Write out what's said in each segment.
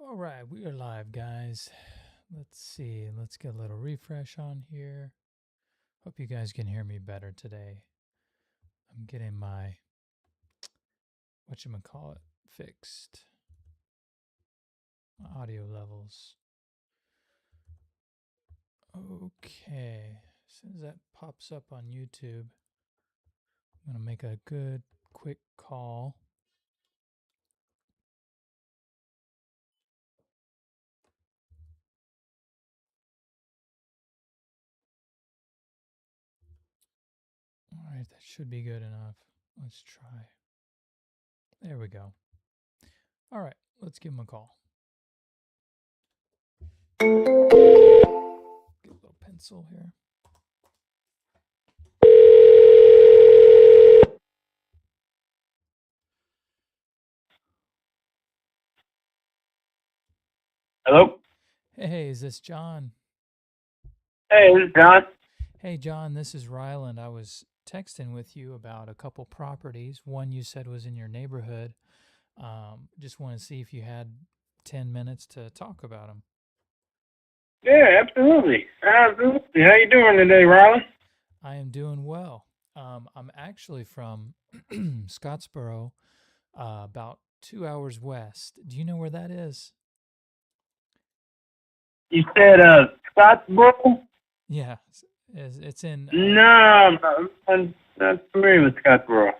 All right, we are live, guys. Let's see. Let's get a little refresh on here. Hope you guys can hear me better today. I'm getting my whatchamacallit fixed. My audio levels. Okay. As soon as that pops up on YouTube, I'm going to make a good quick call. All right, that should be good enough. Let's try. There we go. All right, let's give him a call. Get a little pencil here. Hello? Hey, is this John? Hey, this is John. Hey, John, this is Ryland. I was texting with you about a couple properties. One you said was in your neighborhood. Just want to see if you had 10 minutes to talk about them. Yeah, absolutely. Absolutely. How you doing today, Riley? I am doing well. I'm actually from Scottsboro, about 2 hours west. Do you know where that is? You said Scottsboro? Yeah, it's in. No, I'm not familiar with Scottsboro.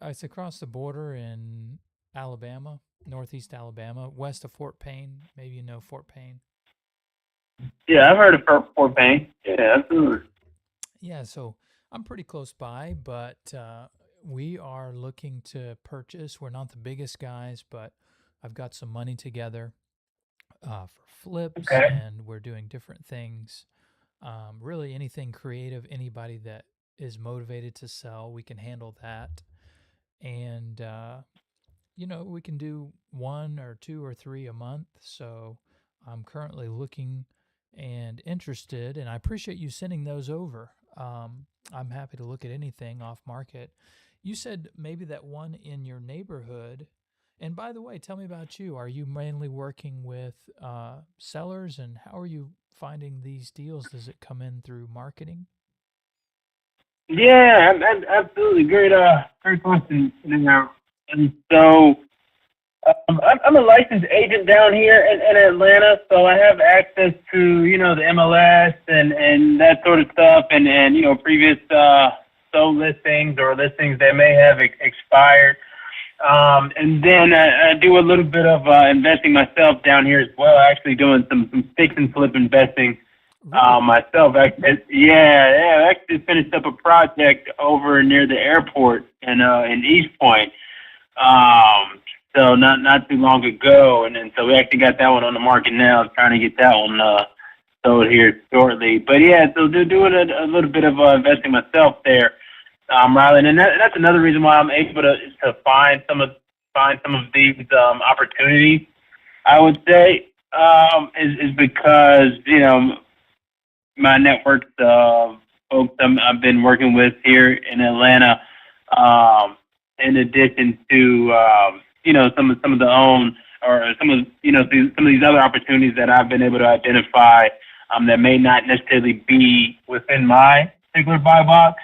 It's across the border in Alabama, northeast Alabama, west of Fort Payne. Maybe you know Fort Payne. Yeah, I've heard of Fort Payne. Yeah, absolutely. Yeah, so I'm pretty close by, but we are looking to purchase. We're not the biggest guys, but I've got some money together for flips, Okay. and we're doing different things. Really, anything creative, anybody that is motivated to sell, we can handle that. And we can do one or two or three a month. So I'm currently looking and interested, and I appreciate you sending those over. I'm happy to look at anything off market. You said maybe that one in your neighborhood. And by the way, tell me about you. Are you mainly working with sellers, and how are you finding these deals? Does it come in through marketing? Yeah, absolutely. Great question. And so I'm a licensed agent down here in Atlanta, so I have access to the MLS and that sort of stuff, and previous sold listings or listings that may have expired. And then I do a little bit of investing myself down here as well. Actually, doing some fix and flip investing Really? myself. Yeah. I actually finished up a project over near the airport in East Point. So not too long ago, and so we actually got that one on the market now. Trying to get that one sold here shortly. But yeah, so doing a little bit of investing myself there, Rylan, and that's another reason why I'm able to find some of these opportunities. I would say is because my networks of folks I've been working with here in Atlanta. In addition to some of the own or some of some of these other opportunities that I've been able to identify that may not necessarily be within my particular buy box.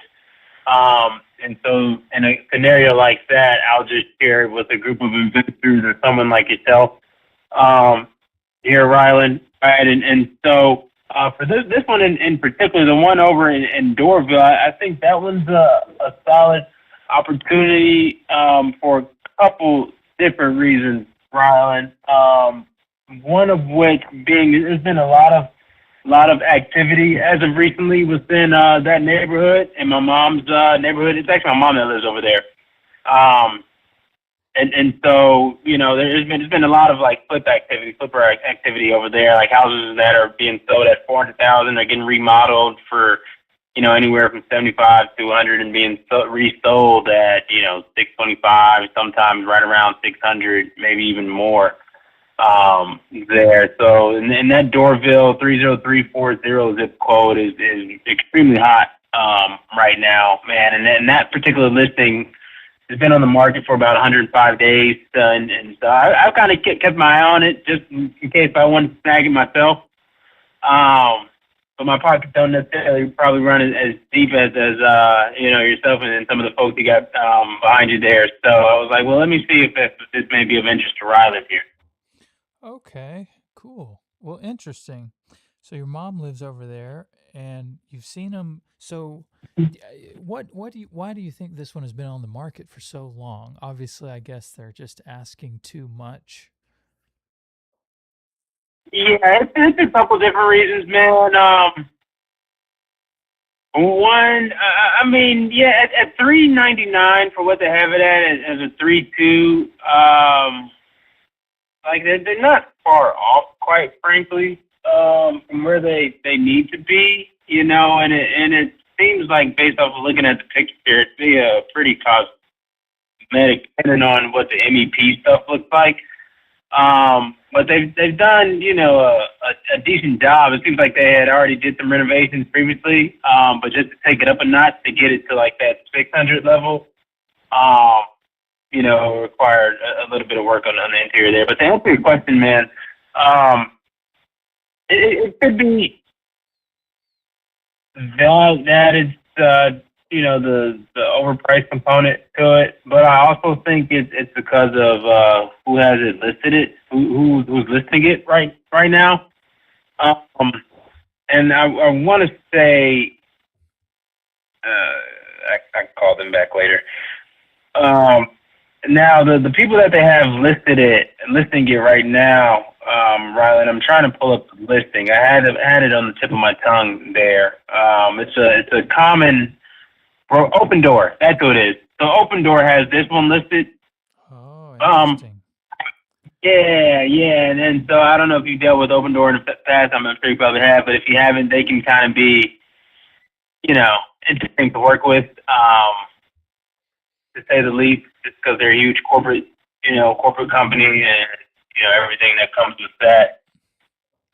And so in a scenario like that, I'll just share it with a group of investors or someone like yourself um, here, Rylan. Right, and so for this one in particular, the one over in Dorville, I think that one's a solid opportunity for a couple different reasons, Rylan. One of which being there's been a lot of activity as of recently within that neighborhood in my mom's neighborhood. It's actually my mom that lives over there. Um, and so there's been a lot of like flipper activity over there, like houses that are being sold at 400,000 are getting remodeled for anywhere from 75 to 100 and being resold at 625, sometimes right around 600, maybe even more there. So in that Dorville 30340 zip code is extremely hot right now, man. And that particular listing It's been on the market for about 105 days, and so I've kind of kept my eye on it just in case I want to snag it myself. Um, but my pockets don't necessarily probably run as deep as yourself and some of the folks you got behind you there. So I was like, well, let me see if this may be of interest to Ryland here. Okay, cool. Well, interesting. So your mom lives over there, and you've seen them. So, what do you? Why do you think this one has been on the market for so long? Obviously, I guess they're just asking too much. Yeah, it's a couple different reasons, man. One, I mean, yeah, at $399 for what they have it at as a 3.2, like they're not far off, quite frankly, from where they need to be, and it seems like based off of looking at the picture here, it'd be a pretty cosmetic, depending on what the MEP stuff looks like. But they've done a decent job. It seems like they had already did some renovations previously, but just to take it up a notch to get it to like that 600 level, um, required a little bit of work on the interior there. But to answer your question, man, um, it could be that it's the overpriced component to it, but I also think it's because of who has it listed who's listing it right now. Um, and I want to say I can call them back later. Um, Now the people that they have listing it right now, Rylan, I'm trying to pull up the listing. I had it on the tip of my tongue there. It's a common for Open Door. That's what it is. So Open Door has this one listed. Oh, Um, interesting. yeah, and so I don't know if you dealt with Open Door in the past. I'm sure you probably have, but if you haven't, they can kind of be, interesting to work with. To say the least, just because they're a huge corporate company, and everything that comes with that.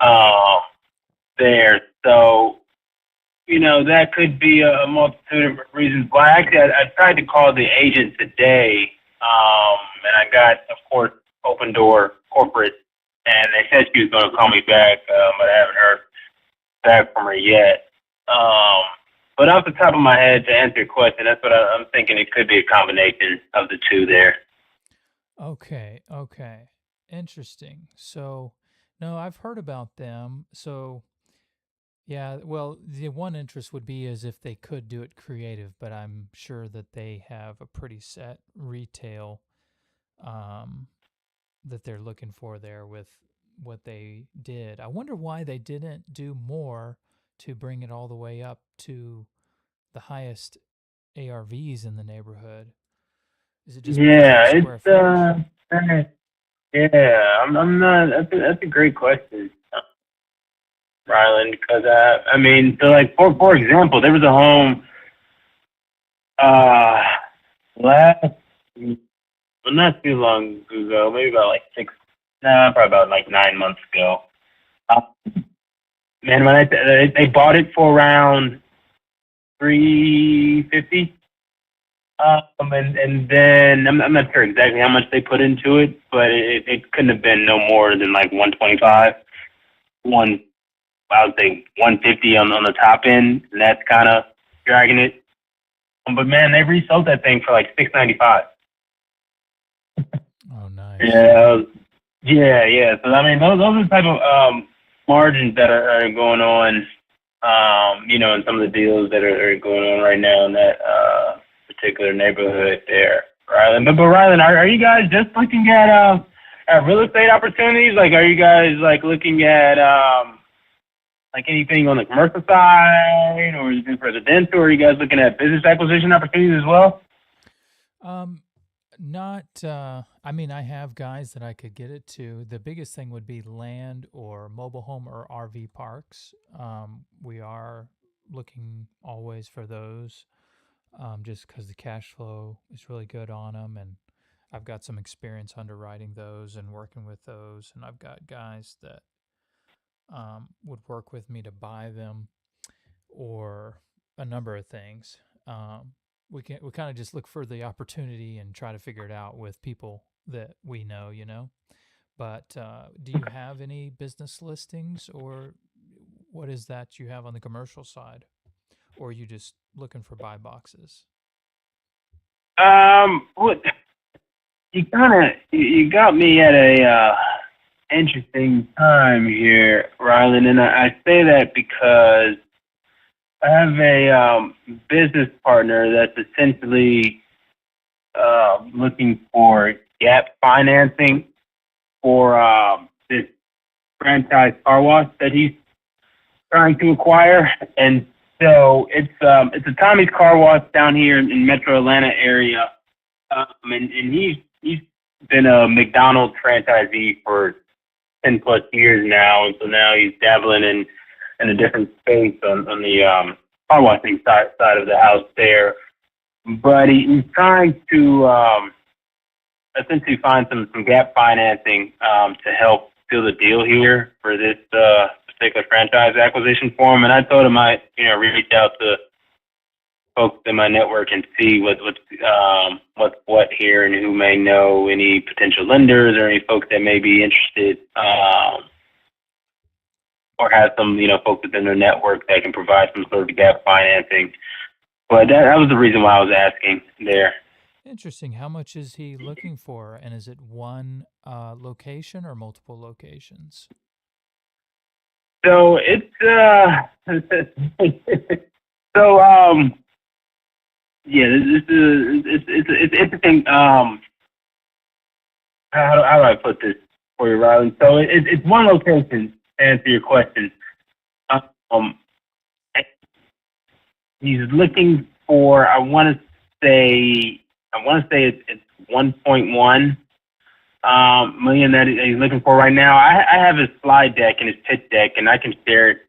Um, there, so that could be a multitude of reasons why. Actually, I tried to call the agent today, and I got, of course, Open Door corporate, and they said she was going to call me back, but I haven't heard back from her yet. Um, but off the top of my head, to answer your question, that's what I'm thinking. It could be a combination of the two there. Okay, okay. Interesting. So, no, I've heard about them. So, yeah, well, the one interest would be as if they could do it creative, but I'm sure that they have a pretty set retail um, that they're looking for there with what they did. I wonder why they didn't do more to bring it all the way up to the highest ARVs in the neighborhood. Is it just because of the Yeah, square footage? yeah. I'm not. That's a great question, Ryland. Because I mean, so like for example, there was a home uh last well, not too long ago, maybe about like probably about like 9 months ago. Uh, Man, when they bought it for around 350. And then I'm not sure exactly how much they put into it, but it couldn't have been no more than like 125, one I would say 150 on the top end, and that's kind of dragging it. But man, they resold that thing for like 695. Oh, nice. Yeah, yeah. So I mean, those are the type of margins that are going on. In some of the deals that are going on right now in that particular neighborhood there, Rylan. But Rylan, are you guys just looking at real estate opportunities? Like, are you guys like looking at like anything on the commercial side, or is it residential? Or are you guys looking at business acquisition opportunities as well? Um, Not, I mean, I have guys that I could get it to. The biggest thing would be land or mobile home or RV parks. We are looking always for those, just because the cash flow is really good on them. And I've got some experience underwriting those and working with those. And I've got guys that would work with me to buy them or a number of things. Um, we kind of just look for the opportunity and try to figure it out with people that we know, you know. But do you have any business listings, or what is that you have on the commercial side, or are you just looking for buy boxes? What you got me at a interesting time here, Rylan, and I say that because I have a business partner that's essentially looking for gap financing for this franchise car wash that he's trying to acquire, and so it's a Tommy's Car Wash down here in Metro Atlanta area, and he's been a McDonald's franchisee for 10 plus years now, and so now he's dabbling in a different space on the car washing side of the house there. But he's trying to essentially find some gap financing to help seal the deal here for this particular franchise acquisition for him. And I told him I reach out to folks in my network and see what's what here and who may know any potential lenders or any folks that may be interested. Or have some, folks within their network that can provide some sort of gap financing. But that was the reason why I was asking there. Interesting. How much is he looking for, and is it one location or multiple locations? So it's so yeah, this is it's interesting. How do I put this for you, Riley? So it's one location. To answer your question, um, he's looking for. I want to say it's 1.1 million that he's looking for right now. I have his slide deck and his pitch deck, and I can share it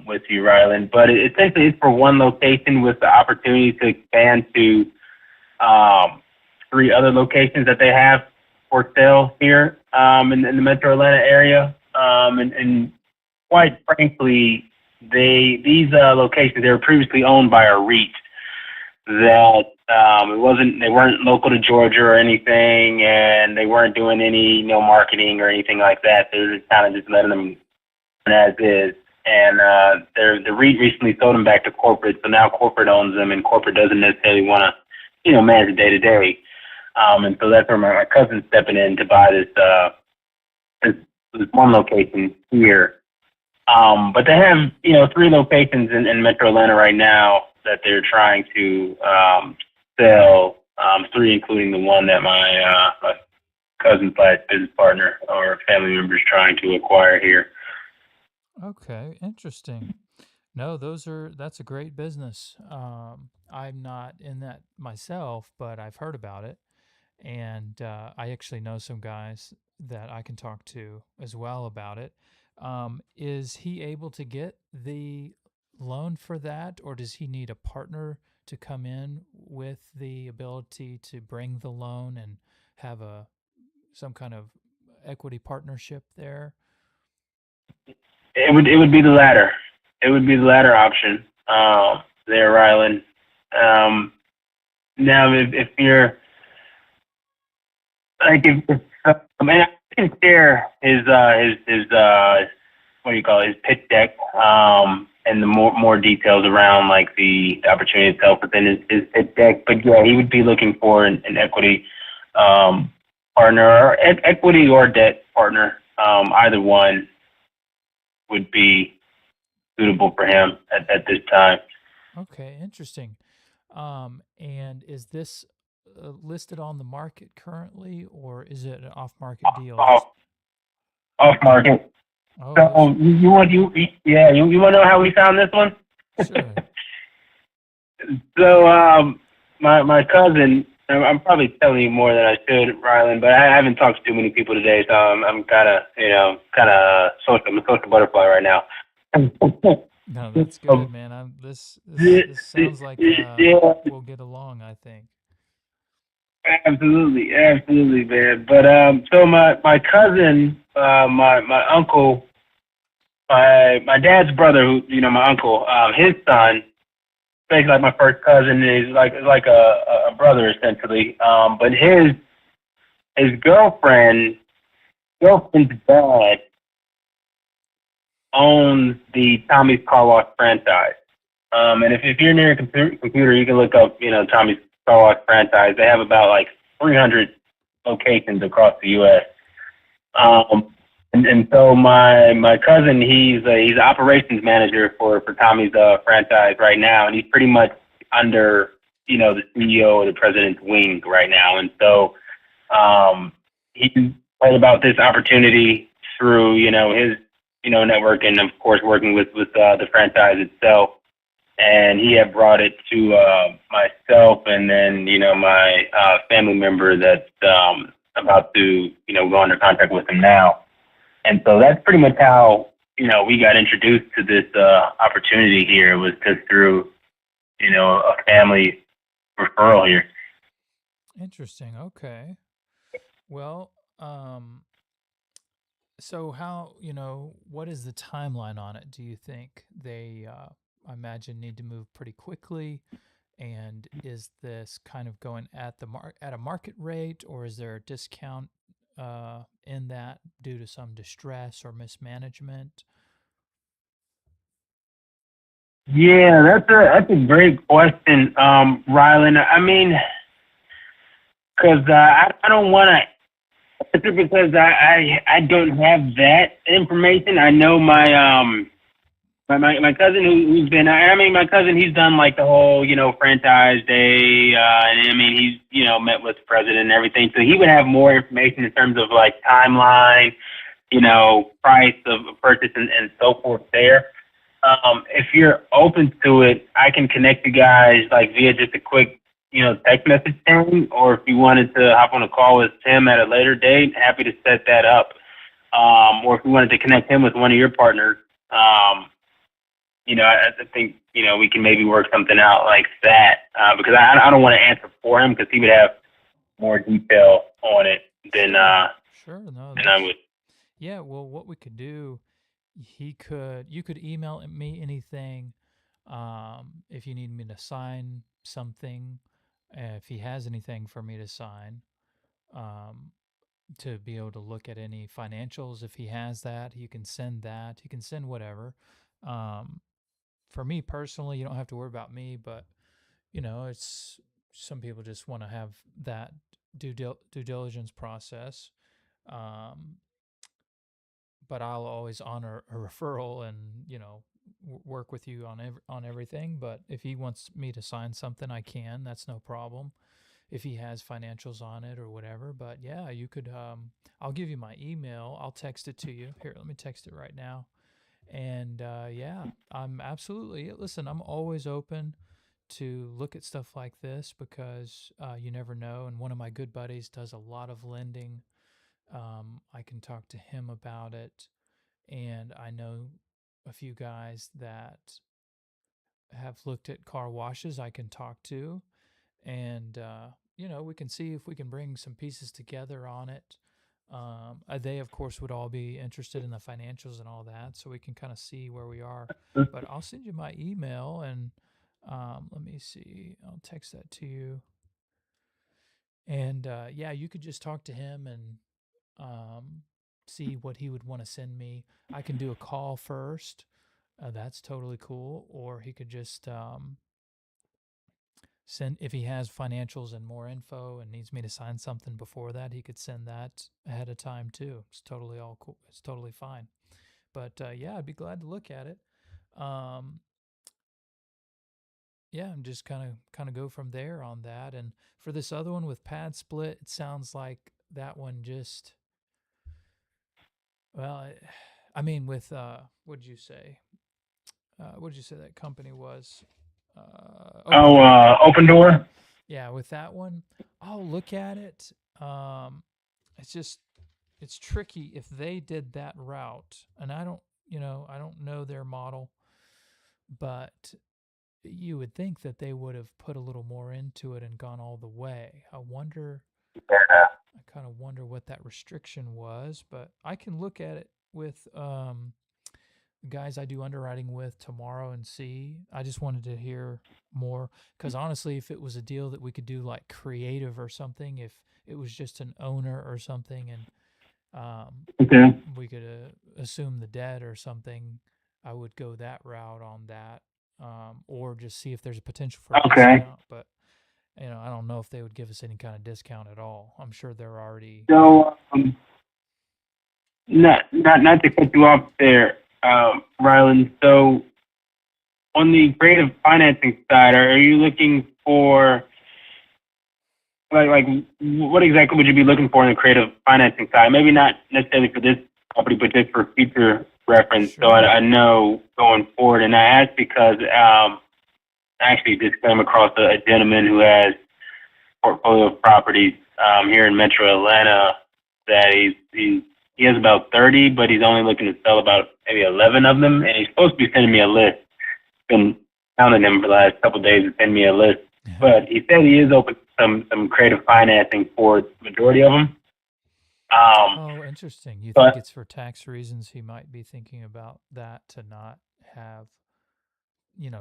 with you, Ryland. But essentially, it's for one location with the opportunity to expand to 3 other locations that they have for sale here in the Metro Atlanta area. And quite frankly, these locations, they were previously owned by a REIT that they weren't local to Georgia or anything, and they weren't doing any marketing or anything like that. They were just kind of just letting them as is. And the REIT recently sold them back to corporate, so now corporate owns them, and corporate doesn't necessarily want to manage day to day. And so that's where my cousin's stepping in to buy this one location here. But they have 3 locations in Metro Atlanta right now that they're trying to sell. 3, including the one that my cousin slash business partner or family member is trying to acquire here. Okay, interesting. No, that's a great business. I'm not in that myself, but I've heard about it, and I actually know some guys that I can talk to as well about it. Is he able to get the loan for that, or does he need a partner to come in with the ability to bring the loan and have some kind of equity partnership there? It would be the latter. It would be the latter option there, Rylan. Now, if you're like, if I mean, I can share his what do you call it, his pitch deck, and the more details around like the opportunity itself within his pitch deck. But yeah, he would be looking for an equity partner, or equity or debt partner. Either one would be suitable for him at this time. Okay, interesting. And is this listed on the market currently, or is it an off-market deal? Off off market. Oh, So you want you want to know how we found this one? sure. So my cousin, I'm probably telling you more than I should, Rylan, but I haven't talked to too many people today, so I'm kind of social. I'm a social butterfly right now. No, that's good, man. This sounds like Yeah, we'll get along, I think. absolutely, man. But so my cousin, my uncle, my dad's brother, who my uncle, his son basically like my first cousin. Is like a brother essentially. But his girlfriend's dad owns the Tommy's Car Wash franchise. And if you're near a computer, you can look up, Tommy's Car Wash franchise. They have about like 300 locations across the U.S. Um, and so my cousin, he's an operations manager for Tommy's franchise right now, and he's pretty much under the CEO or the president's wing right now. And so he heard about this opportunity through his network, and of course working with the franchise itself. And he had brought it to myself, and then my family member that's about to go under contract with him now. And so that's pretty much how we got introduced to this opportunity here, was just through a family referral here. Interesting. Okay. Well, so how, what is the timeline on it? Do you think they, I imagine, need to move pretty quickly? And is this kind of going at a market rate, or is there a discount in that due to some distress or mismanagement? Yeah, that's a great question, Rylan. I mean, because I don't want to, because I don't have that information. I know my cousin who's been, I mean, my cousin, he's done like the whole franchise day, and I mean he's met with the president and everything, so he would have more information in terms of like timeline, price of purchase and so forth there. If you're open to it, I can connect you guys like via just a quick, text message thing, or if you wanted to hop on a call with Tim at a later date, happy to set that up. Or if you wanted to connect him with one of your partners, I think, we can maybe work something out like that, because I don't want to answer for him because he would have more detail on it than, Sure. Sure. No, than I that's, would. yeah. Well, what we could do, you could email me anything. If you need me to sign something, if he has anything for me to sign, um, to be able to look at any financials, if he has that, you can send that. You can send whatever. Um, for me personally, you don't have to worry about me, but it's some people just want to have that due diligence process. Um, but I'll always honor a referral and work with you on on everything. But if he wants me to sign something, I can. That's no problem. If he has financials on it or whatever. But yeah, you could. I'll give you my email. I'll text it to you. Here, let me text it right now. And yeah, I'm absolutely, listen, I'm always open to look at stuff like this because you never know. And one of my good buddies does a lot of lending. I can talk to him about it. And I know a few guys that have looked at car washes I can talk to. And, we can see if we can bring some pieces together on it. They, of course, would all be interested in the financials and all that, so we can kind of see where we are. But I'll send you my email and let me see. I'll text that to you. And yeah, you could just talk to him and um, see what he would want to send me. I can do a call first. That's totally cool. Or he could just send, if he has financials and more info and needs me to sign something before that, he could send that ahead of time too. It's totally all cool. It's totally fine. But yeah, I'd be glad to look at it. Um, yeah, and just kind of go from there on that. And for this other one with pad split, it sounds like that one just, well, I mean, with what'd you say? What'd you say that company was? Open Oh, Door. Open Door. Yeah, with that one, I'll look at it. Um, it's just it's tricky if they did that route, and I don't know their model, but you would think that they would have put a little more into it and gone all the way. I kind of wonder what that restriction was, but I can look at it with guys I do underwriting with tomorrow and see. I just wanted to hear more because honestly, if it was a deal that we could do like creative or something, if it was just an owner or something, and um, Okay. we could assume the debt or something, I would go that route on that, or just see if there's a potential for a Okay. discount. But I don't know if they would give us any kind of discount at all. I'm sure they're already. So, not to cut you off there, Rylan. So, on the creative financing side, are you looking for like what exactly would you be looking for in the creative financing side? Maybe not necessarily for this property, but just for future reference, so Sure. I know going forward. And I asked because I actually just came across a gentleman who has a portfolio of properties here in Metro Atlanta that he has about 30, but he's only looking to sell about maybe 11 of them, and he's supposed to be sending me a list. Been hounding him for the last couple of days to send me a list, but he said he is open to some creative financing for the majority of them. Um, Oh, interesting. You think but it's for tax reasons he might be thinking about that to not have,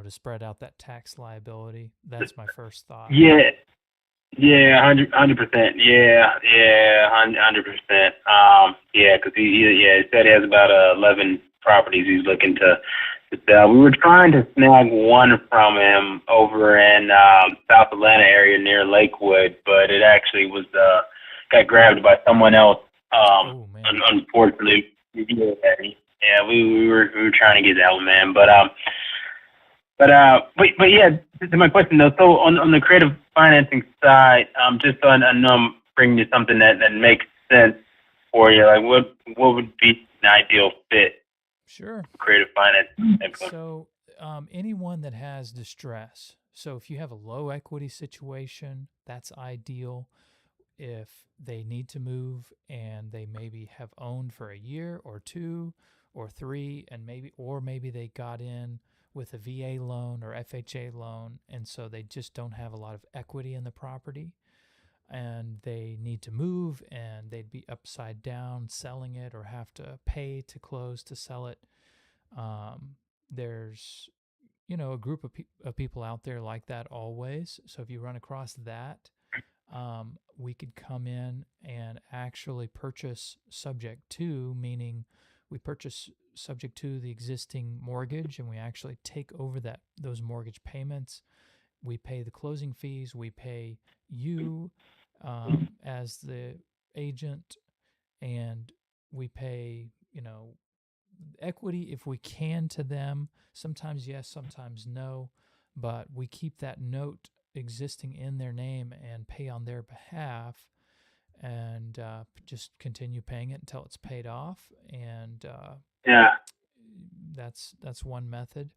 to spread out that tax liability? That's my first thought. yeah, yeah, 100%. Yeah, 100%. Yeah, because he said he has about 11 properties he's looking to sell. We were trying to snag one from him over in South Atlanta area near Lakewood, but it actually was got grabbed by someone else. Oh man. Unfortunately, yeah, we were trying to get that one, man, but yeah, to my question though, so on the creative financing side, just so I know I'm bringing you something that makes sense for you, like what would be an ideal fit Sure. for creative financing? So, anyone that has distress. So, if you have a low equity situation, that's ideal. If they need to move and they maybe have owned for a year or two or three, and maybe they got in with a VA loan or FHA loan, and so they just don't have a lot of equity in the property, and they need to move, and they'd be upside down selling it or have to pay to close to sell it. There's a group of people out there like that always. So if you run across that, we could come in and actually purchase subject to, meaning we purchase subject to the existing mortgage, and we actually take over those mortgage payments. We pay the closing fees. We pay you as the agent, and we pay equity if we can to them. Sometimes yes, sometimes no, but we keep that note existing in their name and pay on their behalf, and just continue paying it until it's paid off. And Yeah, that's one method.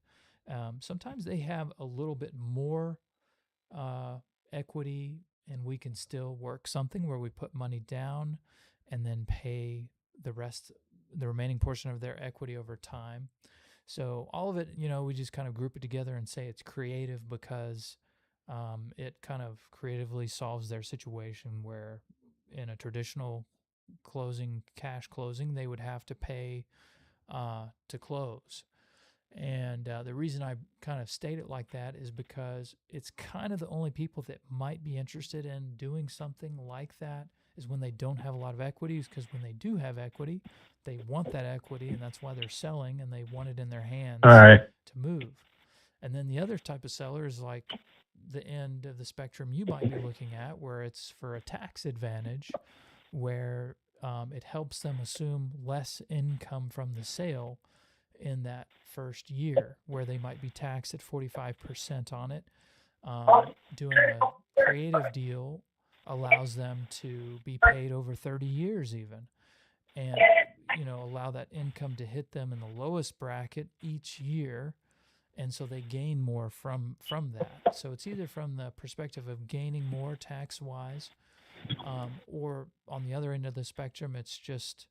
Sometimes they have a little bit more uh, equity, and we can still work something where we put money down and then pay the remaining portion of their equity over time. So all of it, we just kind of group it together and say it's creative because it kind of creatively solves their situation where in a traditional cash closing, they would have to pay to close. And the reason I kind of state it like that is because it's kind of the only people that might be interested in doing something like that is when they don't have a lot of equities. Because when they do have equity, they want that equity, and that's why they're selling, and they want it in their all hands right, to move. And then the other type of seller is like the end of the spectrum you might be looking at, where it's for a tax advantage, where it helps them assume less income from the sale in that first year, where they might be taxed at 45% on it. Doing a creative deal allows them to be paid over 30 years, even, and allow that income to hit them in the lowest bracket each year, and so they gain more from that. So it's either from the perspective of gaining more tax wise, or on the other end of the spectrum, it's just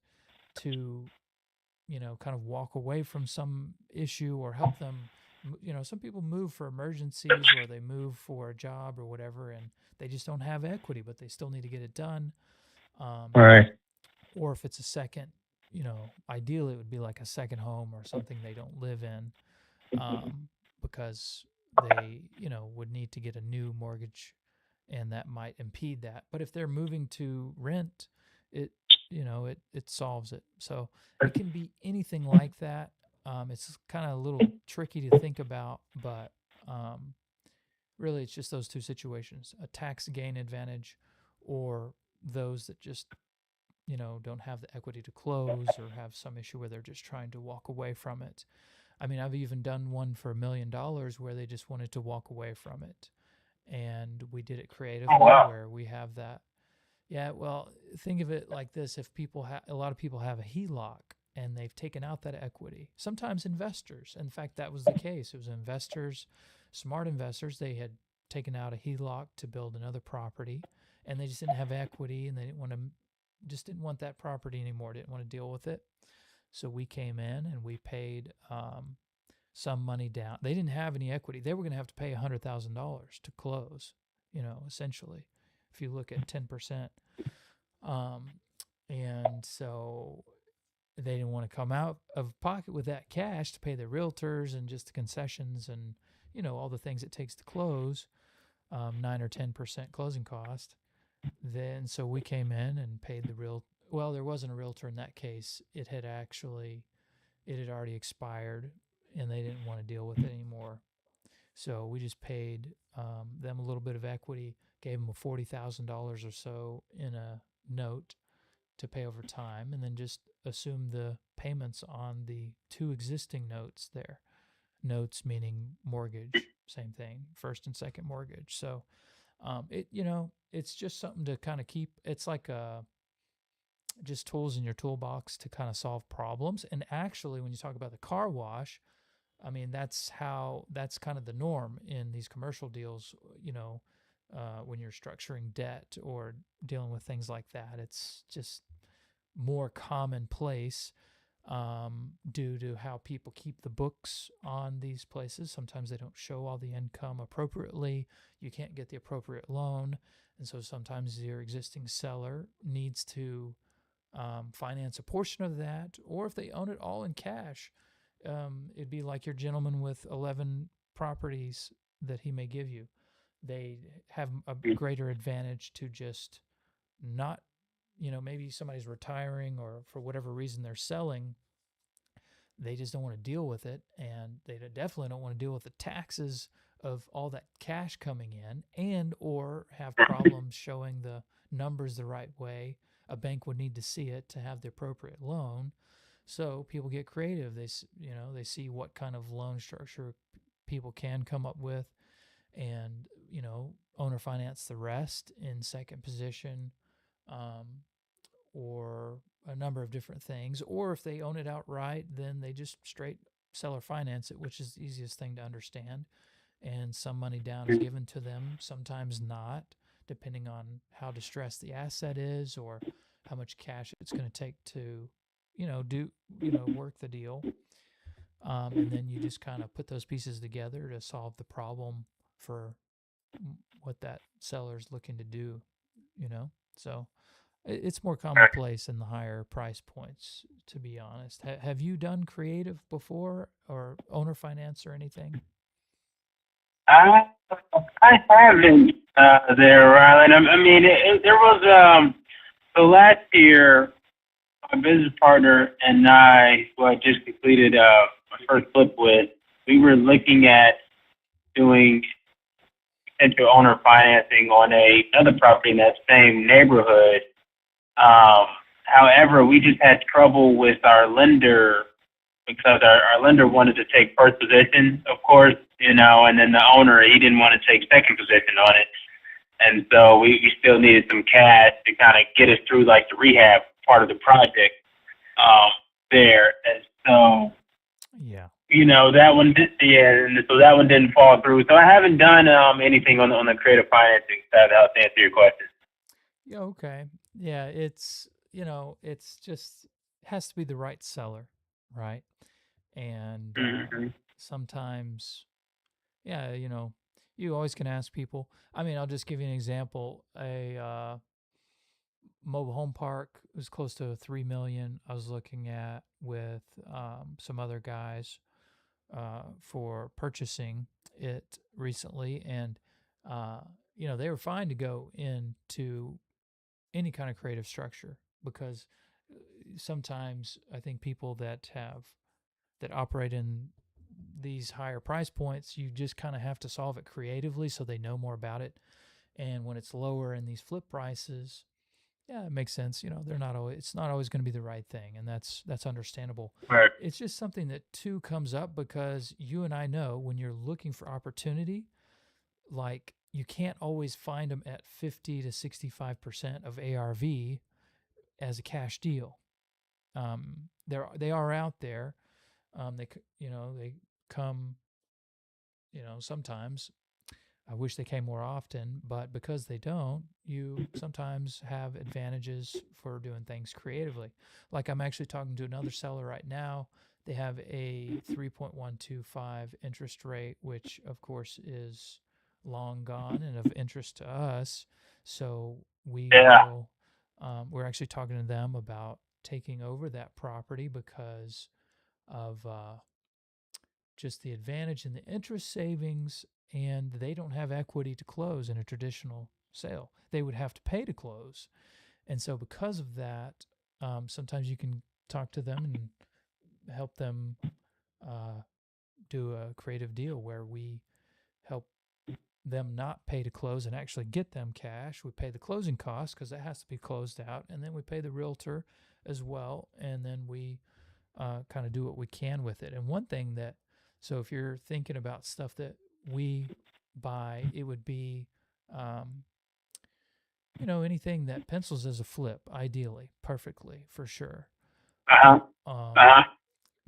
to kind of walk away from some issue or help them. Some people move for emergencies, or they move for a job or whatever, and they just don't have equity, but they still need to get it done. all Um, right. or if it's a second ideally it would be like a second home or something they don't live in, um, because they, would need to get a new mortgage, and that might impede that. But if they're moving to rent, it, it solves it. So it can be anything like that. It's kind of a little tricky to think about, but um, really it's just those two situations: a tax gain advantage, or those that just, don't have the equity to close or have some issue where they're just trying to walk away from it. I mean, I've even done one for $1 million where they just wanted to walk away from it. And we did it Oh creatively wow. where we have that. Yeah, well, think of it like this: if a lot of people have a HELOC and they've taken out that equity, sometimes investors, in fact, that was the case. It was investors, smart investors, they had taken out a HELOC to build another property, and they just didn't have equity, and they just didn't want that property anymore, didn't want to deal with it. So we came in and we paid some money down. They didn't have any equity. They were going to have to pay $100,000 to close, essentially, if you look at 10%. Um, and so they didn't want to come out of pocket with that cash to pay the realtors and just the concessions and, all the things it takes to close, 9 or 10% closing cost. Then, so we came in and paid the well, there wasn't a realtor in that case. It had already expired and they didn't want to deal with it anymore. So we just paid them a little bit of equity, gave them a $40,000 or so in a note to pay over time, and then just assumed the payments on the two existing notes there. Notes meaning mortgage, same thing, first and second mortgage. So it's just something to kind of keep. It's like just tools in your toolbox to kind of solve problems. And actually, when you talk about the car wash, I mean, that's kind of the norm in these commercial deals, when you're structuring debt or dealing with things like that. It's just more commonplace, due to how people keep the books on these places. Sometimes they don't show all the income appropriately. You can't get the appropriate loan. And so sometimes your existing seller needs to finance a portion of that, or if they own it all in cash, it'd be like your gentleman with 11 properties that he may give you. They have a greater advantage to just not, maybe somebody's retiring or for whatever reason they're selling. They just don't want to deal with it. And they definitely don't want to deal with the taxes of all that cash coming in, and or have problems showing the numbers the right way. A bank would need to see it to have the appropriate loan. So people get creative. They see what kind of loan structure people can come up with, and owner finance the rest in second position, um, or a number of different things. Or if they own it outright, then they just straight seller finance it, which is the easiest thing to understand. And some money down is given to them, sometimes not, depending on how distressed the asset is or how much cash it's going to take to, do, work the deal. And then you just kind of put those pieces together to solve the problem for what that seller's looking to do, you know? So it's more commonplace in the higher price points, to be honest. Have you done creative before, or owner finance or anything? I I haven't there, Rylan. I mean, there was so last year, my business partner and I, who I just completed my first flip with, we were looking at doing potential owner financing on another property in that same neighborhood. Um, However, we just had trouble with our lender because our lender wanted to take first position, of course, and then the owner, he didn't want to take second position on it. And so we still needed some cash to kind of get us through like the rehab part of the project there. And so, Yeah. that one did, yeah, and so that one didn't fall through. So I haven't done anything on the creative financing side to help answer your question. Yeah. Okay. Yeah. It's just has to be the right seller, right? And Mm-hmm. sometimes, yeah, you always can ask people. I mean, I'll just give you an example. mobile home park was close to 3 million. I was looking at with some other guys for purchasing it recently, and uh, they were fine to go into any kind of creative structure because sometimes I think people that operate in these higher price points, you just kind of have to solve it creatively so they know more about it. And when it's lower in these flip prices, yeah, it makes sense. They're not always it's not always going to be the right thing, and that's understandable. Right. It's just something that too comes up because you and I know when you're looking for opportunity, like you can't always find them at 50 to 65% of ARV as a cash deal. They are out there. They come. Sometimes I wish they came more often, but because they don't, you sometimes have advantages for doing things creatively. Like I'm actually talking to another seller right now. They have a 3.125 interest rate, which of course is long gone and of interest to us. So Yeah. we're actually talking to them about taking over that property because of just the advantage in the interest savings, and they don't have equity to close in a traditional sale. They would have to pay to close. And so, because of that, sometimes you can talk to them and help them uh, do a creative deal where we help them not pay to close and actually get them cash. We pay the closing costs because that has to be closed out, and then we pay the realtor as well, and then we kind of do what we can with it. And one thing that, so if you're thinking about stuff that we buy, it would be, um, anything that pencils as a flip, ideally, perfectly, for sure. Uh huh. Uh Um, huh.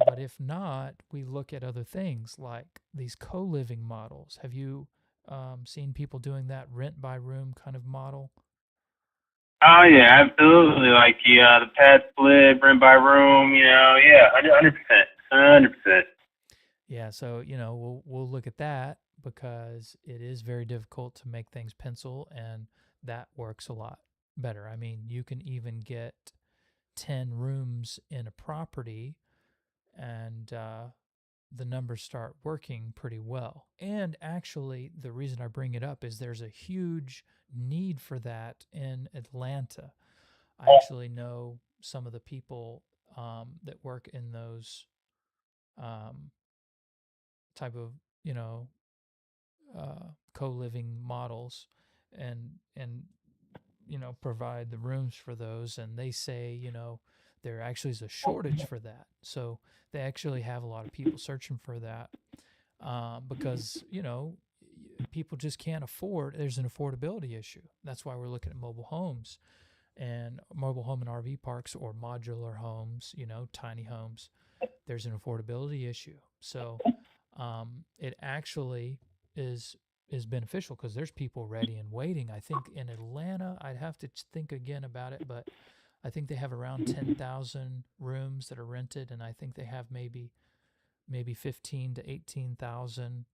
but if not, we look at other things like these co living models. Have you seen people doing that rent by room kind of model? Oh yeah, absolutely. Like the pad split, rent by room. Yeah, 100%, 100%. Yeah, so we'll look at that because it is very difficult to make things pencil, and that works a lot better. I mean, you can even get 10 rooms in a property, and the numbers start working pretty well. And actually, the reason I bring it up is there's a huge need for that in Atlanta. I actually know some of the people that work in those um, type of you know co-living models, and provide the rooms for those, and they say there actually is a shortage for that, so they actually have a lot of people searching for that, because people just can't afford. There's an affordability issue. That's why we're looking at mobile homes and mobile home and RV parks, or modular homes, tiny homes. There's an affordability issue. So it actually is is beneficial because there's people ready and waiting. I think in Atlanta, I'd have to think again about it, but I think they have around 10,000 rooms that are rented, and I think they have maybe 15 to 18,000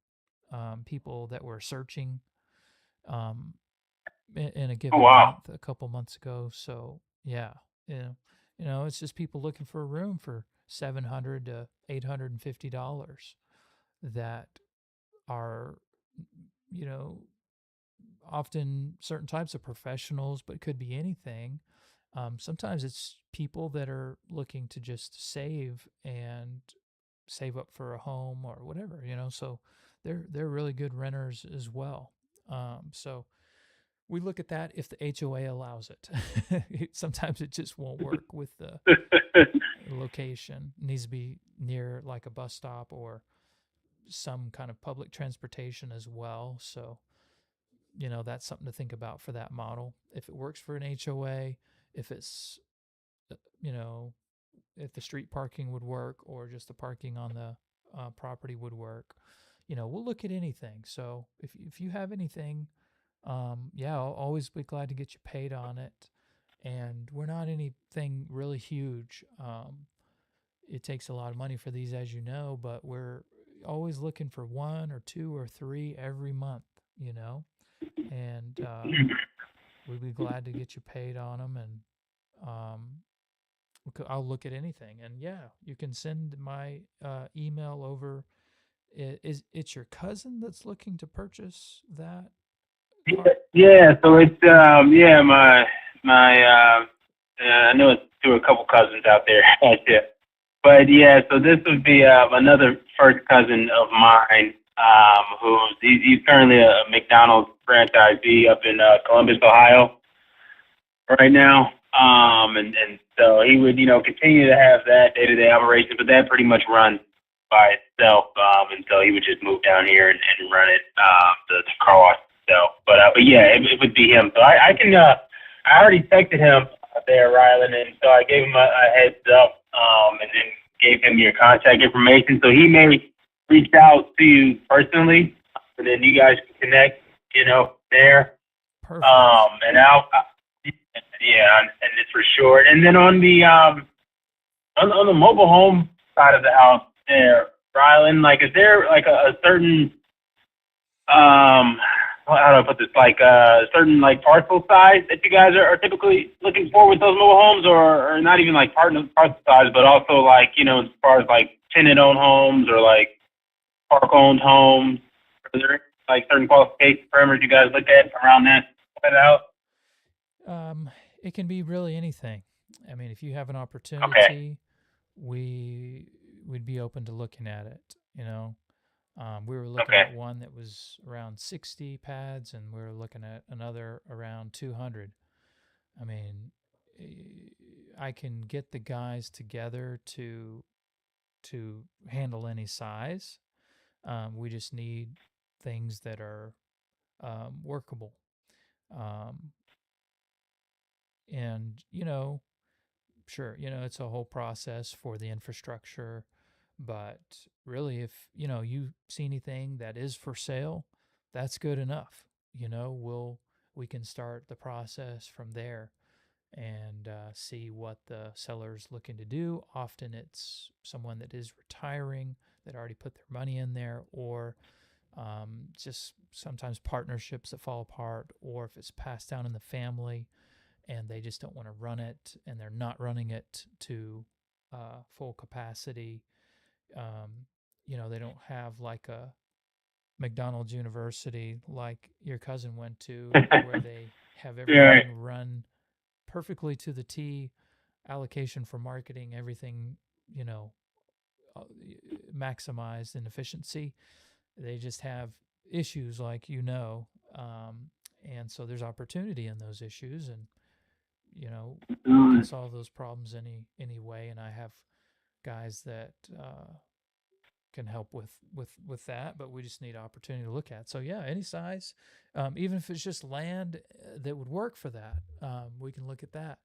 people that were searching um, in a Oh given wow. month a couple months ago. So yeah, yeah, it's just people looking for a room for $700 to $850 that are, you know, often certain types of professionals, but it could be anything. Sometimes it's people that are looking to just save up for a home or whatever, So they're really good renters as well. So we look at that if the HOA allows it. Sometimes it just won't work with the location. It needs to be near like a bus stop or some kind of public transportation as well. So, that's something to think about for that model. If it works for an HOA, if it's, uh, you know, if the street parking would work or just the parking on the property would work, we'll look at anything. So if you have anything, yeah, I'll always be glad to get you paid on it. And we're not anything really huge. It takes a lot of money for these, as you know, but we're always looking for one or two or three every month, you know, and we'd be glad to get you paid on them. And Um, I'll look at anything, and yeah, you can send my email over. Is it's your cousin that's looking to purchase that Yeah, car? yeah, so it's yeah, I know it's through a couple cousins out there. Yeah. But yeah, so this would be another first cousin of mine, he's currently a McDonald's franchisee up in Columbus, Ohio, right now. And so he would, continue to have that day to day operation, but that pretty much runs by itself. And so he would just move down here and run it, the car wash itself. But yeah, it would be him. So I already texted him there, Rylan, and so I gave him a heads up, and then gave him your contact information. So he may reach out to you personally, and then you guys can connect, there. Perfect. And yeah, and it's for sure. And then on the mobile home side of the house there, Rylan, like, is there like a certain how do I put this, like a certain like parcel size that you guys are typically looking for with those mobile homes, or not even like parcel size, but also like, as far as like tenant owned homes or like park owned homes? Are there like certain qualification parameters you guys look at around that out? Um, it can be really anything. I mean, if you have an Okay. opportunity, we would be open to looking at it. You know, we were looking Okay. at one that was around 60 pads, and we were looking at another around 200. I mean, I can get the guys together to handle any size. We just need things that are workable. Um, and sure, it's a whole process for the infrastructure, but really, if you see anything that is for sale, that's good enough. We can start the process from there and see what the seller's looking to do. Often it's someone that is retiring that already put their money in there, or just sometimes partnerships that fall apart, or if it's passed down in the family and they just don't want to run it and they're not running it to full capacity. Um, they don't have like a McDonald's University like your cousin went to, where they have Right. everything run perfectly to the T, allocation for marketing, everything, you know, uh, maximized in efficiency. They just have issues like, um, and so there's opportunity in those issues, and we can solve those problems any way. And I have guys that can help with that, but we just need opportunity to look at. So yeah, any size, even if it's just land that would work for that, we can look at that.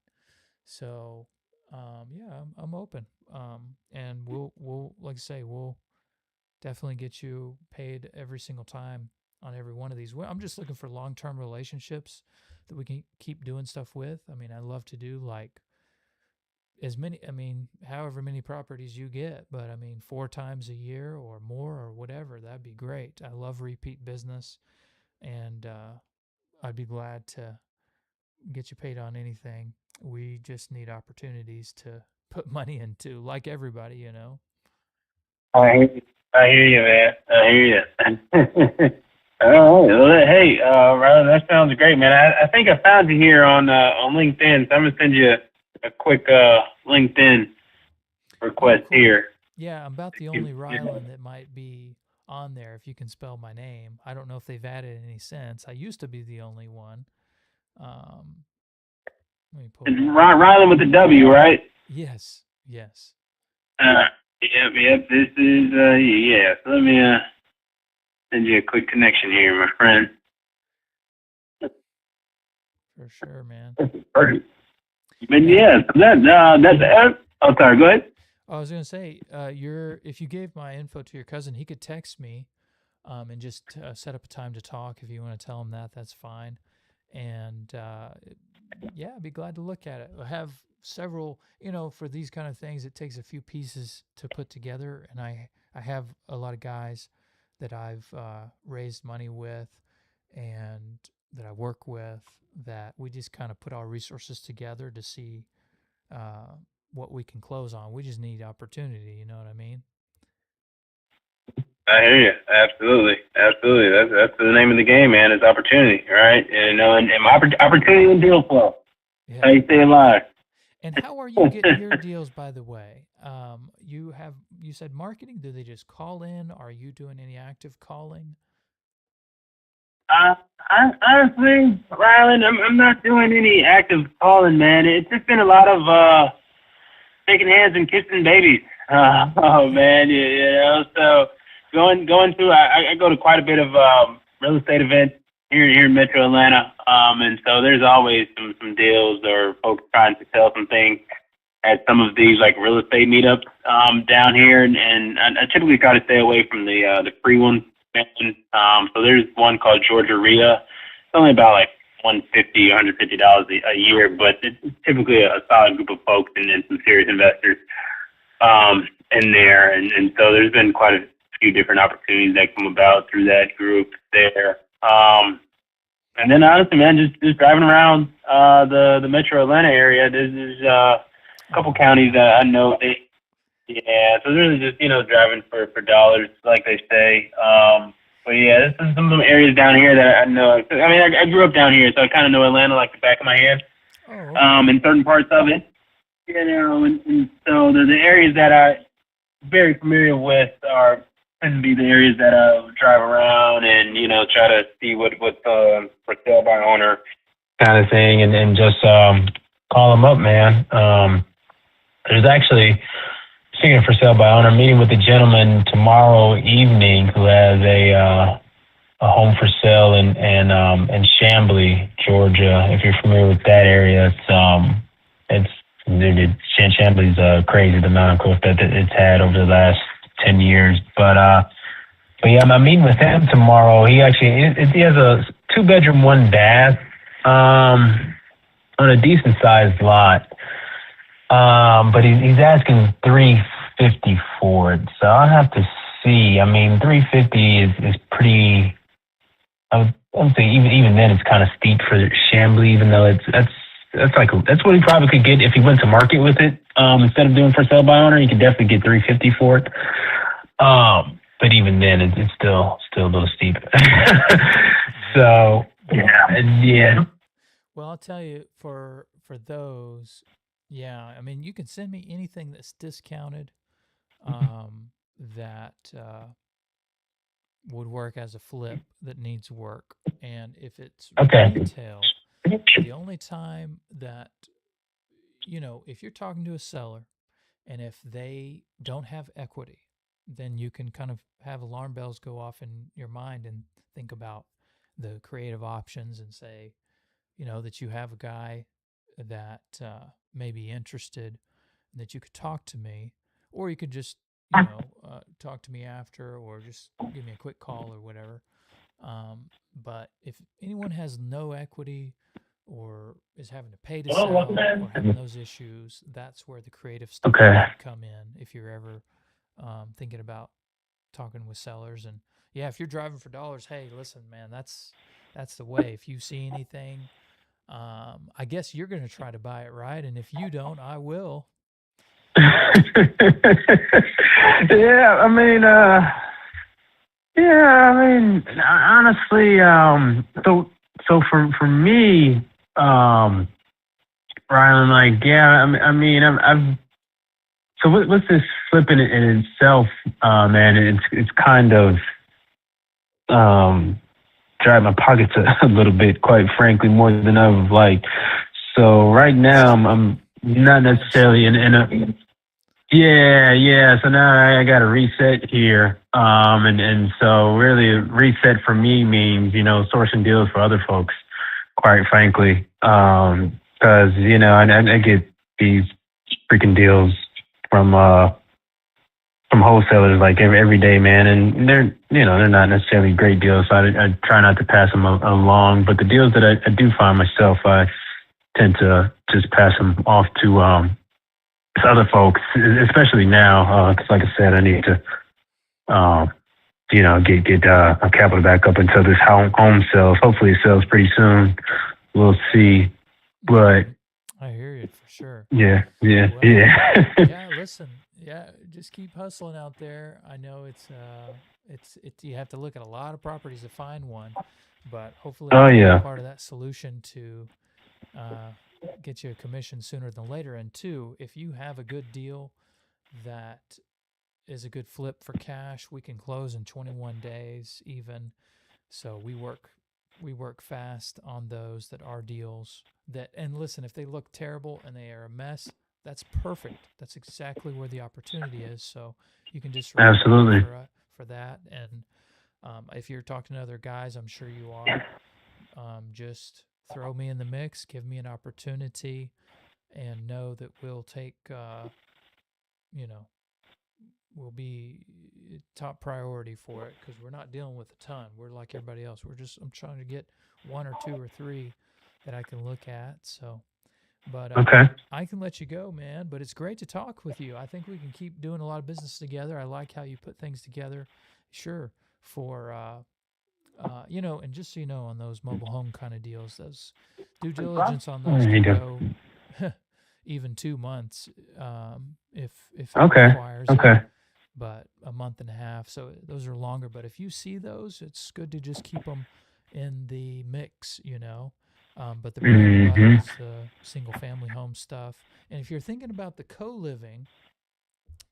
So yeah, I'm open, and we'll like I say, we'll definitely get you paid every single time on every one of these. I'm just looking for long term relationships that we can keep doing stuff with. I mean, I love to do like however many properties you get, but I mean, 4 times a year or more or whatever, that'd be great. I love repeat business, and I'd be glad to get you paid on anything. We just need opportunities to put money into, like everybody. I hear you, man. I hear you. All right. Well, hey, Rylan, that sounds great, man. I think I found you here on LinkedIn, so I'm gonna send you a quick LinkedIn Oh, request cool. here. Yeah, I'm about the only Rylan that might be on there if you can spell my name. I don't know if they've added any since. I used to be the only one. Um, Let me pull that up. Rylan with the W, right? Yes, yes, Uh, yep. This is yeah. So let me send you a quick connection here, my friend. for sure, man. Perfect. But And yeah, so that's. Oh, sorry. Go ahead. I was gonna say, if you gave my info to your cousin, he could text me, and just set up a time to talk. If you want to tell him that, that's fine. And yeah, I'd be glad to look at it. I have several, for these kind of things. It takes a few pieces to put together, and I have a lot of guys that I've raised money with, and that I work with. That we just kind of put our resources together to see uh, what we can close on. We just need opportunity. You know what I mean? I hear you. Absolutely, absolutely. That's the name of the game, man. It's opportunity, right? And opportunity and deal flow. How Yeah. you stay alive. And how are you getting your deals, by the way? You said marketing. Do they just call in? Are you doing any active calling? Honestly, Rylan, I'm not doing any active calling, man. It's just been a lot of shaking hands and kissing babies. Oh man, So going to I go to quite a bit of real estate events here in Metro Atlanta, and so there's always some deals or folks trying to sell some things at some of these like real estate meetups down here, and I typically try to stay away from the free ones. So there's one called Georgia RIA. It's only about like $150 a year, but it's typically a solid group of folks and some serious investors in there, and so there's been quite a few different opportunities that come about through that group there. And then honestly, man, just driving around the Metro Atlanta area, there's a couple Oh counties yeah. that I know they yeah, so really just driving for dollars, like they say. But yeah, there's some areas down here that I know. I mean, I grew up down here, so I kind of know Atlanta like the back of my hand. Oh okay. In certain parts of it, and so the areas that I'm very familiar with are tend to be the areas that I drive around and try to see what for sale by owner kind of thing, and just call them up, man. There's actually, speaking of for sale by owner, meeting with a gentleman tomorrow evening who has a home for sale in Chamblee, Georgia. If you're familiar with that area, it's Chamblee's crazy the amount of growth that it's had over the last 10 years. But yeah, I'm meeting with him tomorrow. He has a 2 bedroom, 1 bath, on a decent sized lot. But he's asking 350 for it, so I'll have to see. I mean, 350 is pretty. I would say even then it's kind of steep for Chamblee, even though that's what he probably could get if he went to market with it. Instead of doing for sale by owner, you could definitely get 350 for it. But even then, it's still a little steep. So yeah. Well, I'll tell you for those, yeah. I mean, you can send me anything that's discounted, that would work as a flip that needs work. And if it's Okay. retail, the only time that, if you're talking to a seller and if they don't have equity, then you can kind of have alarm bells go off in your mind and think about the creative options and say, that you have a guy that may be interested and that you could talk to me, or you could just, talk to me after, or just give me a quick call or whatever. But if anyone has no equity or is having to pay to sell or having those issues, that's where the creative stuff Okay. could come in if you're ever thinking about talking with sellers. And yeah, if you're driving for dollars, hey, listen, man, that's the way. If you see anything, I guess you're going to try to buy it, right? And if you don't, I will. Yeah, I mean, honestly, so for me, Rylan, like, yeah, I mean, I've so what's this flipping in itself, man? It's kind of um drive my pockets a little bit, quite frankly, more than I would like. So right now, I'm not necessarily in a yeah. So now I got to reset here. And so really reset for me means, sourcing deals for other folks, quite frankly. Cause, I get these freaking deals from, from wholesalers like every day, man. And they're not necessarily great deals. So I try not to pass them along, but the deals that I do find myself, I tend to just pass them off to other folks, especially now, because like I said, I need to, get a capital back up until this home sells. Hopefully, it sells pretty soon. We'll see. But Mhm. I hear you for sure. Yeah, yeah, Well, yeah. yeah, listen, yeah, just keep hustling out there. I know it's you have to look at a lot of properties to find one, but hopefully I Oh can be a yeah, part of that solution to uh, get you a commission sooner than later. And two, if you have a good deal that is a good flip for cash, we can close in 21 days even. So we work fast on those that are deals that, and listen, if they look terrible and they are a mess, that's perfect. That's exactly where the opportunity is. So you can disregard me absolutely. for that. And if you're talking to other guys, I'm sure you are. Just throw me in the mix, give me an opportunity, and know that we'll take you know will be top priority for it because we're not dealing with a ton. We're like everybody else. I'm trying to get one or two or three that I can look at. So, but Okay, I can let you go, man. But it's great to talk with you. I think we can keep doing a lot of business together. I like how you put things together. Sure, for and just so you know, on those mobile home kind of deals, those due diligence on those there you can go. go even 2 months if it Okay, requires it, okay. but a month and a half. So those are longer. But if you see those, it's good to just keep them in the mix. But the bread and butter Hmm. is the single family home stuff. And if you're thinking about the co living,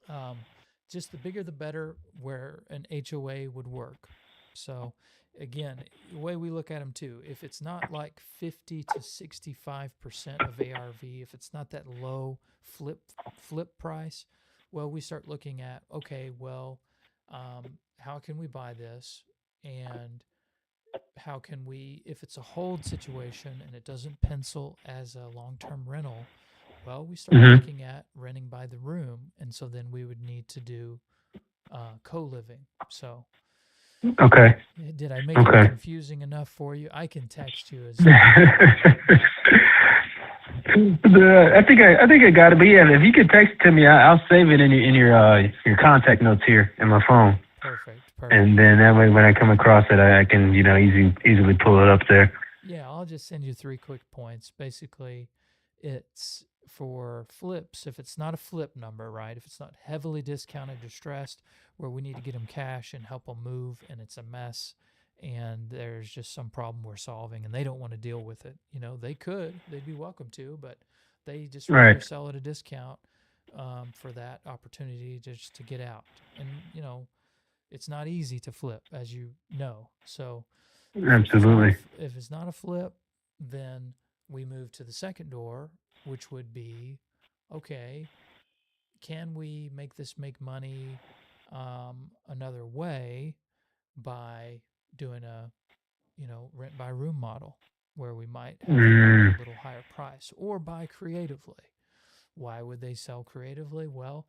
um, just the bigger the better, where an HOA would work. So, again, the way we look at them too, if it's not like 50 to 65% of ARV, if it's not that low flip price, well, we start looking at, okay, well, how can we buy this? And how can we, if it's a hold situation and it doesn't pencil as a long term rental, well, we start Hmm. looking at renting by the room. And so then we would need to do co living. So, Okay, did I make it okay. confusing enough for you? I can text you as well if you want. I think I got it. But yeah, if you could text it to me, I'll save it in your contact notes here in my phone, Perfect. and Perfect. then that way when I come across it, I can easily pull it up there. Yeah, I'll just send you three quick points. Basically, it's for flips. If it's not a flip number, right? If it's not heavily discounted, distressed, where we need to get them cash and help them move, and it's a mess, and there's just some problem we're solving, and they don't want to deal with it. They could, they'd be welcome to, but they just rather Right. sell at a discount for that opportunity just to get out. And it's not easy to flip, as you know. So Absolutely. if it's not a flip, then we move to the second door, which would be, okay, can we make this make money another way by doing a rent by room model where we might have to buy a Mm, little higher price or buy creatively. Why would they sell creatively? Well,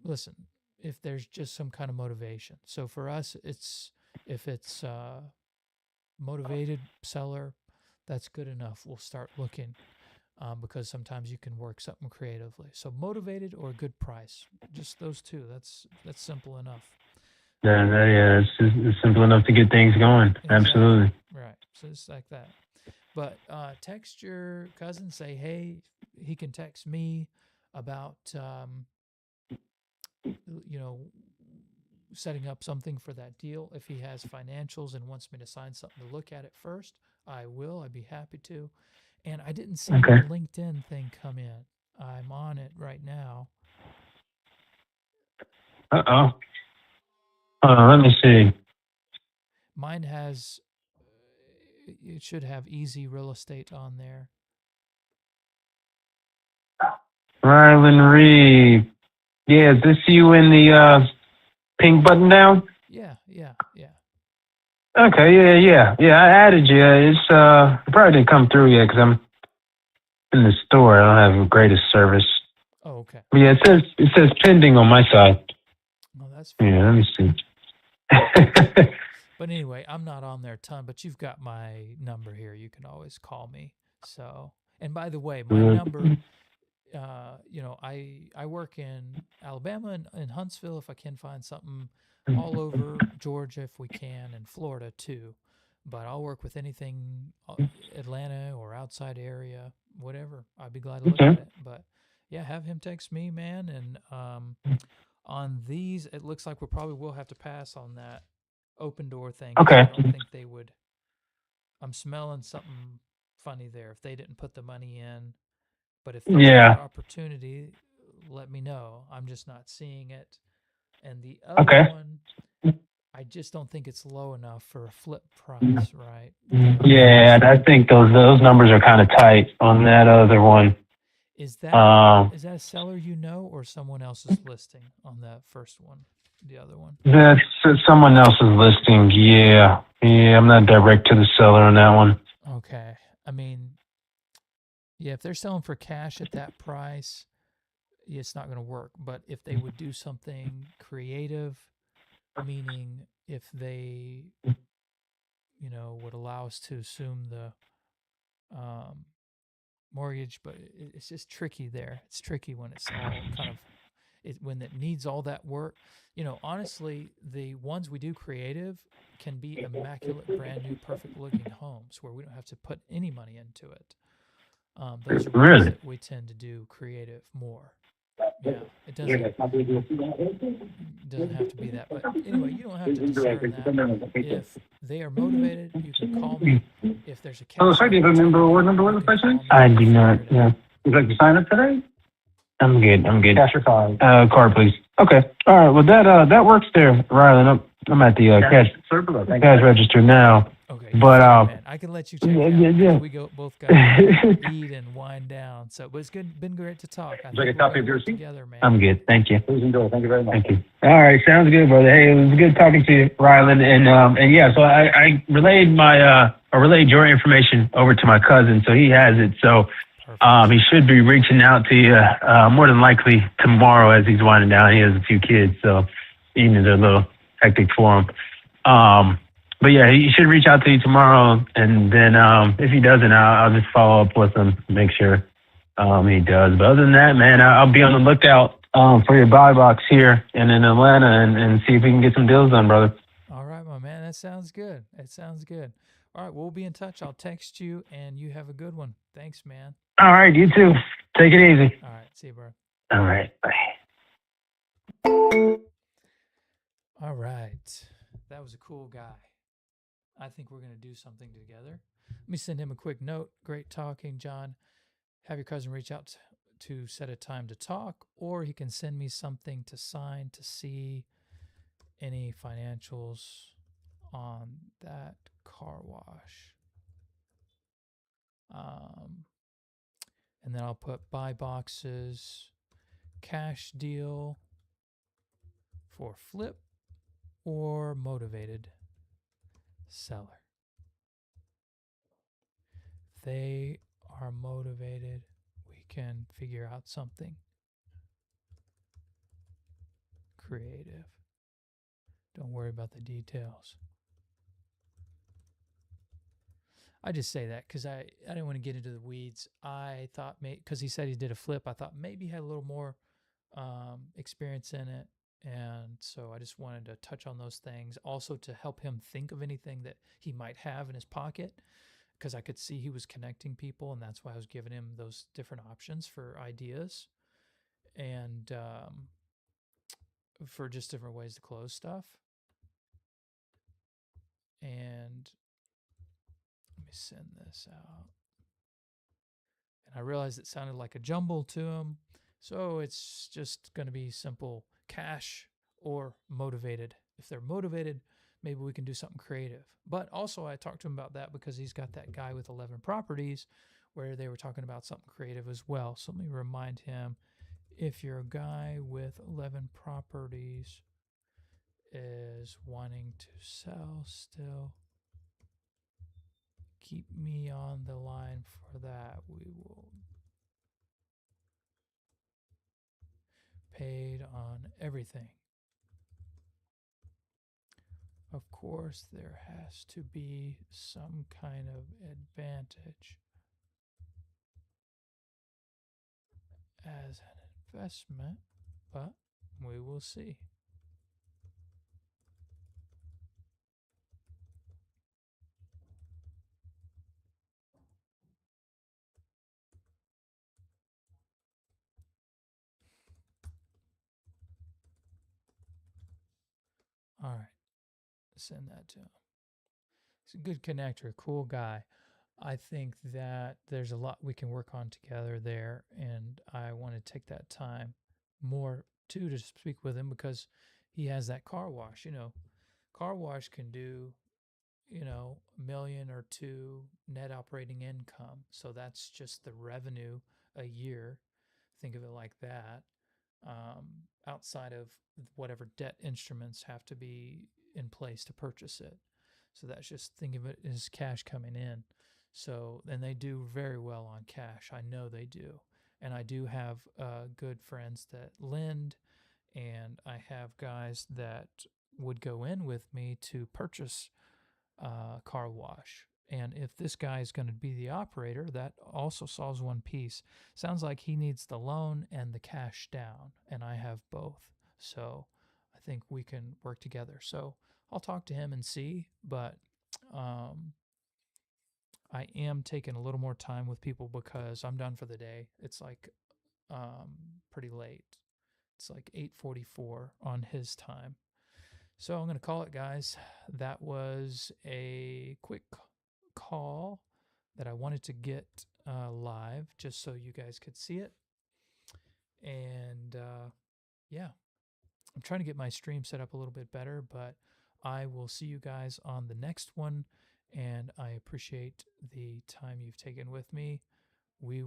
listen, if there's just some kind of motivation. So for us, it's if it's motivated seller, that's good enough. We'll start looking because sometimes you can work something creatively. So motivated or a good price, just those two. That's simple enough. yeah, it's simple enough to get things going. Exactly Absolutely. right. So it's like that. But text your cousin. Say, hey, he can text me about you know setting up something for that deal. If he has financials and wants me to sign something to look at it first, I will. I'd be happy to. And I didn't see Okay. your LinkedIn thing come in. I'm on it right now. Uh-oh. Let me see. Mine has, it should have easy real estate on there. Rylan Reed. Yeah, is this you in the pink button down? Yeah, yeah, yeah. Okay, yeah. I added you. It probably didn't come through yet because I'm in the store. I don't have the greatest service. Oh, okay. But yeah, it says pending on my side. Well, that's Yeah, let fine. me see. But anyway, I'm not on there a ton, but you've got my number here. You can always call me. So, and by the way, my number, I work in Alabama and in Huntsville if I can find something, all over Georgia if we can, and Florida too. But I'll work with anything, Atlanta or outside area. whatever. I'd be glad to look Okay. at it. But yeah, have him text me, man. And on these, it looks like we probably will have to pass on that open door thing because I Okay. don't think they would. I'm smelling something funny there if they didn't put the money in. But if there's Yeah. other opportunity, let me know. I'm just not seeing it. And the other Okay. one, I just don't think it's low enough for a flip price, right? The Yeah, first I one. think those numbers are kind of tight on that other one. Is that Um, is that a seller you know or someone else's listing on that first one? The other one. that's someone else's listing. Yeah, yeah. I'm not direct to the seller on that one. Okay. I mean, yeah, if they're selling for cash at that price, it's not going to work. But if they would do something creative, meaning if they, would allow us to assume the um, mortgage, but it's just tricky there. It's tricky when it's all kind of when it needs all that work. Honestly, the ones we do creative can be immaculate, brand new, perfect looking homes where we don't have to put any money into it. Those are ones Really? that we tend to do creative more. Yeah, it doesn't have to be that. But anyway, you don't have to discern that. If they are motivated, you can call me. If there's a Oh, cash sorry, do you remember what opportunity, number was you the can question? call me I and we'll do figure not. it Yeah. out. Would you like to sign up today? I'm good. I'm good. Cash or card? Card, please. Okay. All right. Well, that works there, Rylan. I'm at the cash register now, Okay, you're but free, man. I can let you check yeah, out because yeah, we both got to yeah. eat and wind down. So, but it's been great to talk. I Would you like think a we're copy gonna of your work receipt? together, man. I'm good. Thank you. Please enjoy. Thank you very much. Thank you. All right. Sounds good, brother. Hey, it was good talking to you, Rylan. And yeah, so I relayed I relayed your information over to my cousin, so he has it. So Perfect. he should be reaching out to you more than likely tomorrow as he's winding down. He has a few kids, so evenings are a little hectic for him. But yeah, he should reach out to you tomorrow, and then if he doesn't, I'll just follow up with him, make sure he does. But other than that, man, I'll be on the lookout for your buy box here and in Atlanta, and see if we can get some deals done, brother. All right, my man. That sounds good. It sounds good. All right, we'll be in touch. I'll text you, and you have a good one. Thanks, man. All right, you too. Take it easy. All right, see you, bro. All right, bye. All right, that was a cool guy. I think we're gonna do something together. Let me send him a quick note. Great talking, John. Have your cousin reach out to set a time to talk, or he can send me something to sign to see any financials on that car wash. Um, and then I'll put buy boxes, cash deal for flip or motivated seller. If they are motivated, we can figure out something creative. Don't worry about the details. I just say that because I didn't want to get into the weeds. I thought because he said he did a flip, I thought maybe he had a little more experience in it. And so I just wanted to touch on those things. Also to help him think of anything that he might have in his pocket because I could see he was connecting people. And that's why I was giving him those different options for ideas and for just different ways to close stuff. And let me send this out. And I realized it sounded like a jumble to him. So it's just going to be simple cash or motivated. If they're motivated, maybe we can do something creative. But also, I talked to him about that because he's got that guy with 11 properties where they were talking about something creative as well. So let me remind him if your guy with 11 properties is wanting to sell still, keep me on the line for that. We will paid on everything. Of course, there has to be some kind of advantage as an investment, but we will see. Send that to him. He's a good connector, cool guy. I think that there's a lot we can work on together there, and I want to take that time more too to speak with him because he has that car wash. Car wash can do, a million or two net operating income. So that's just the revenue a year. Think of it like that. Outside of whatever debt instruments have to be in place to purchase it. So that's just think of it as cash coming in. So, and they do very well on cash. I know they do. And I do have good friends that lend, and I have guys that would go in with me to purchase car wash. And if this guy is going to be the operator, that also solves one piece. Sounds like he needs the loan and the cash down, and I have both. So I think we can work together. So I'll talk to him and see, but um, I am taking a little more time with people because I'm done for the day. It's like pretty late. It's like 8:44 on his time. So I'm going to call it, guys. That was a quick call that I wanted to get live just so you guys could see it. And yeah, I'm trying to get my stream set up a little bit better, but I will see you guys on the next one. And I appreciate the time you've taken with me. We